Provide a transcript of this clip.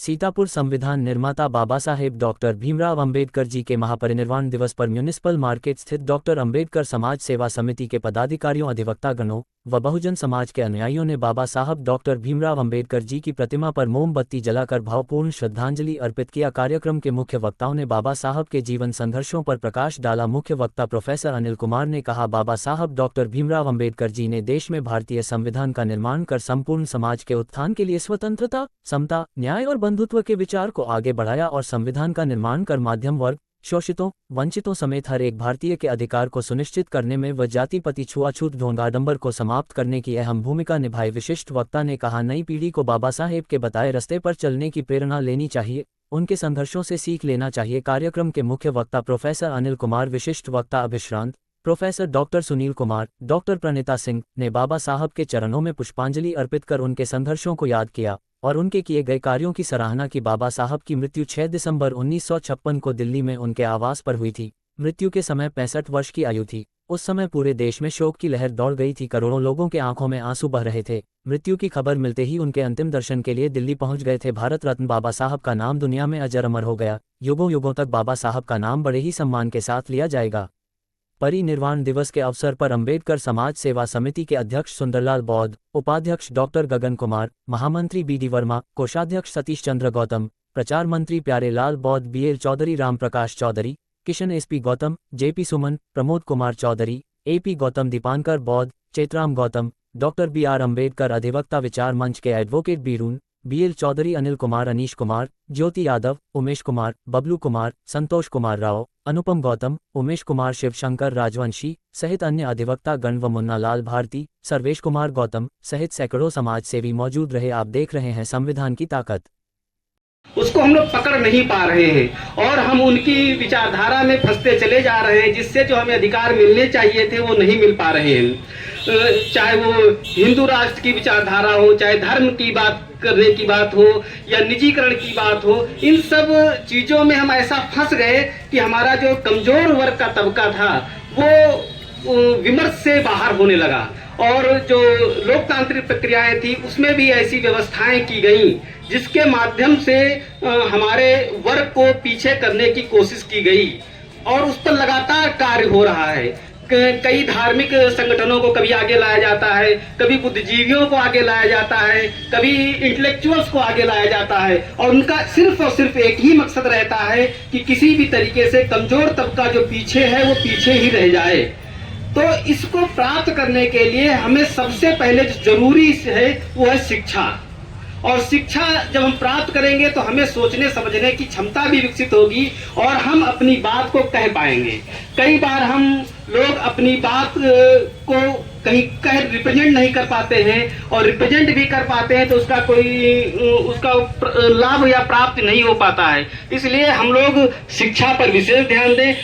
सीतापुर संविधान निर्माता बाबा साहेब डॉक्टर भीमराव अंबेडकर जी के महापरिनिर्वाण दिवस पर म्यूनिसिपल मार्केट स्थित डॉक्टर अंबेडकर समाज सेवा समिति के पदाधिकारियों, अधिवक्तागणों व बहुजन समाज के अनुयायियों ने बाबा साहब डॉक्टर भीमराव अंबेडकर जी की प्रतिमा पर मोमबत्ती जलाकर भावपूर्ण श्रद्धांजलि अर्पित किया। कार्यक्रम के मुख्य वक्ताओं ने बाबा साहब के जीवन संघर्षों पर प्रकाश डाला। मुख्य वक्ता प्रोफेसर अनिल कुमार ने कहा, बाबा साहब डॉक्टर भीमराव अंबेडकर जी ने देश में भारतीय संविधान का निर्माण कर संपूर्ण समाज के उत्थान के लिए स्वतंत्रता, समता, न्याय और बंधुत्व के विचार को आगे बढ़ाया और संविधान का निर्माण कर मध्यम वर्ग, शोषितों, वंचितों समेत हर एक भारतीय के अधिकार को सुनिश्चित करने में व जाति-पाति छुआछूत ढोंग आडंबर को समाप्त करने की अहम भूमिका निभाई। विशिष्ट वक्ता ने कहा, नई पीढ़ी को बाबा साहेब के बताए रास्ते पर चलने की प्रेरणा लेनी चाहिए, उनके संघर्षों से सीख लेना चाहिए। कार्यक्रम के मुख्य वक्ता प्रोफेसर अनिल कुमार, विशिष्ट वक्ता अभिश्रांत professor doctor Sunil Kumar, doctor Pranita Singh ने बाबा साहब के चरणों में पुष्पांजलि अर्पित कर उनके संघर्षों को याद किया और उनके किए गए कार्यों की सराहना की। बाबा साहब की मृत्यु 6 दिसंबर 1956 को दिल्ली में उनके आवास पर हुई थी। मृत्यु के समय 65 वर्ष की आयु थी। उस समय पूरे देश में शोक की लहर दौड़ गई थी। करोड़ों लोगों के आंखों में आंसू बह रहे थे। मृत्यु की खबर मिलते ही उनके अंतिम दर्शन के लिए दिल्ली पहुंच गए थे। भारत रत्न बाबा साहब का नाम दुनिया में अजर अमर हो गया। युगों युगों तक बाबा साहब का नाम बड़े ही सम्मान के साथ लिया जाएगा। परिनिर्वाण दिवस के अवसर पर अंबेडकर समाज सेवा समिति के अध्यक्ष सुंदरलाल बौद्ध, उपाध्यक्ष डॉक्टर गगन कुमार, महामंत्री बी.डी. वर्मा, कोषाध्यक्ष सतीश चंद्र गौतम, प्रचार मंत्री Pyarelal Bauddh, BL. Chaudhary, Ramprakash Chaudhary, Kishan SP. Gautam, JP. Suman, Pramod Kumar Chaudhary, AP. Gautam, Dipankar Bauddh, Chetram Gautam, doctor BR. Ambedkar, अधिवक्ता विचार मंच के एडवोकेट बीरून, बी.एल. चौधरी, अनिल कुमार, अनीश कुमार, ज्योति यादव, उमेश कुमार, बबलू कुमार, संतोष कुमार राव, अनुपम गौतम, उमेश कुमार, शिवशंकर राजवंशी सहित अन्य अधिवक्ता गण व मुन्ना लाल भारती, सर्वेश कुमार गौतम सहित सैकड़ों समाज सेवी मौजूद रहे। आप देख रहे हैं संविधान की ताकत। उसको हम लोग पकड़ नहीं पा रहे हैं और हम उनकी विचारधारा में फंसते चले जा रहे हैं, जिससे जो हमें अधिकार मिलने चाहिए थे वो नहीं मिल पा रहे हैं। चाहे वो हिंदू राष्ट्र की विचारधारा हो, चाहे धर्म की बात करने की बात हो या निजीकरण की बात हो, इन सब चीजों में हम ऐसा फंस गए कि हमारा जो कमजोर वर्ग का तबका था वो विमर्श से बाहर होने लगा और जो लोकतांत्रिक प्रक्रियाएं थी उसमें भी ऐसी व्यवस्थाएं की गई जिसके माध्यम से हमारे वर्ग को पीछे करने की कोशिश की गई और उस पर लगातार कार्य हो रहा है। कई धार्मिक संगठनों को कभी आगे लाया जाता है, कभी बुद्धिजीवियों को आगे लाया जाता है, कभी इंटेलेक्चुअल्स को आगे लाया जाता है और उनका सिर्फ और सिर्फ एक ही मकसद रहता है कि किसी भी तरीके से कमजोर तबका जो पीछे है वो पीछे ही रह जाए। तो इसको प्राप्त करने के लिए हमें सबसे पहले जो जरूरी है वो है शिक्षा, और शिक्षा जब हम प्राप्त करेंगे तो हमें सोचने समझने की क्षमता भी विकसित होगी और हम अपनी बात को कह पाएंगे। कई बार हम लोग अपनी बात को कहीं कह रिप्रेजेंट नहीं कर पाते हैं और रिप्रेजेंट भी कर पाते हैं तो उसका लाभ या प्राप्त नहीं हो पाता है। इसलिए हम लोग शिक्षा पर विशेष ध्यान दें।